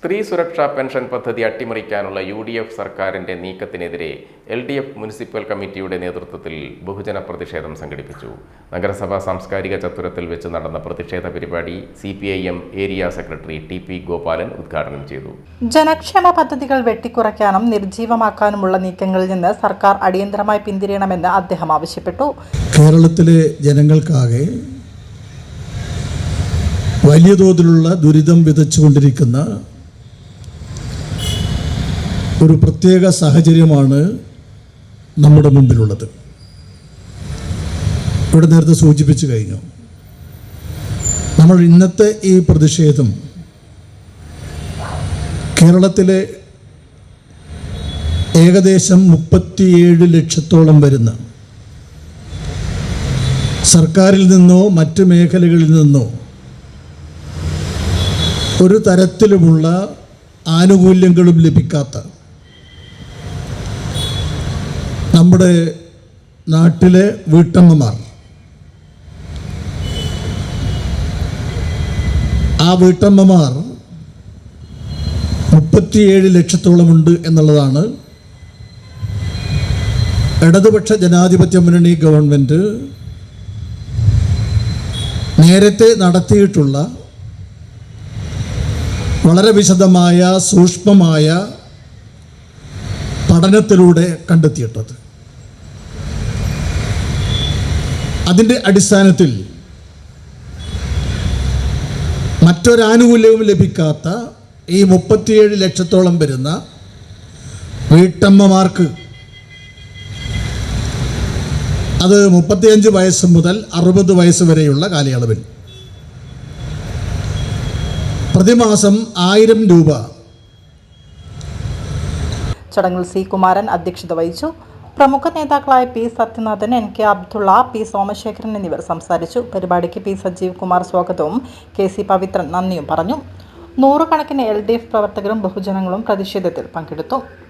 സ്ത്രീ സുരക്ഷാ പെൻഷൻ പദ്ധതി അട്ടിമറിക്കാനുള്ള UDF സർക്കാരിന്റെ നീക്കത്തിനെതിരെ LDF മുനിസിപ്പൽ കമ്മിറ്റിയുടെ നേതൃത്വത്തിൽ ബഹുജന പ്രതിഷേധം സംഘടിപ്പിച്ചു. നഗരസഭാ സാംസ്കാരിക ചത്തുരത്തിൽ വെച്ച് നടന്ന പ്രതിഷേധ പരിപാടി CPIM area secretary TP Gopalan ഉദ്ഘാടനം ചെയ്തു. ജനക്ഷേമ പദ്ധതികൾ വെട്ടിക്കുറയ്ക്കാനും നിർജ്ജീവമാക്കാനുമുള്ള നീക്കങ്ങളിൽ നിന്ന് സർക്കാർ അടിയന്തരമായി പിന്തിരിയണമെന്ന് അദ്ദേഹം ആവശ്യപ്പെട്ടു. കേരളത്തിലെ ജനങ്ങൾക്കാകെ വലിയ തോതിലുള്ള ദുരിതം വിതച്ചുകൊണ്ടിരിക്കുന്ന ഒരു പ്രത്യേക സാഹചര്യമാണ് നമ്മുടെ മുമ്പിലുള്ളത്. ഇവിടെ നേരത്തെ സൂചിപ്പിച്ചു കഴിഞ്ഞു. നമ്മൾ ഇന്നത്തെ ഈ പ്രതിഷേധം കേരളത്തിലെ ഏകദേശം 37 ലക്ഷത്തോളം വരുന്ന സർക്കാരിൽ നിന്നോ മറ്റ് മേഖലകളിൽ നിന്നോ ഒരു തരത്തിലുമുള്ള ആനുകൂല്യങ്ങളും ലഭിക്കാത്ത നമ്മുടെ നാട്ടിലെ വീട്ടമ്മമാർ, ആ വീട്ടമ്മമാർ 37 ലക്ഷത്തോളമുണ്ട് എന്നുള്ളതാണ് ഇടതുപക്ഷ ജനാധിപത്യ മുന്നണി ഗവൺമെൻറ് നേരത്തെ നടത്തിയിട്ടുള്ള വളരെ വിശദമായ സൂക്ഷ്മമായ പഠനത്തിലൂടെ കണ്ടെത്തിയിട്ടത്. അതിൻ്റെ അടിസ്ഥാനത്തിൽ മറ്റൊരാനുകൂല്യവും ലഭിക്കാത്ത ഈ 37 ലക്ഷത്തോളം വരുന്ന വീട്ടമ്മമാർക്ക്, അത് 35 വയസ്സ് മുതൽ 60 വയസ്സ് വരെയുള്ള കാലയളവിൽ പ്രതിമാസം 1000 രൂപ. ചടങ്ങിൽ C. കുമാരൻ അധ്യക്ഷത വഹിച്ചു. പ്രമുഖ നേതാക്കളായ P. Sathyanathan, NK Abdulla, P. Somasekharan എന്നിവർ സംസാരിച്ചു. പരിപാടിക്ക് P. സജീവ് കുമാർ സ്വാഗതവും KC പവിത്രൻ നന്ദിയും പറഞ്ഞു. 100 കണക്കിന് LDF പ്രവർത്തകരും ബഹുജനങ്ങളും പ്രതിഷേധത്തിൽ പങ്കെടുത്തു.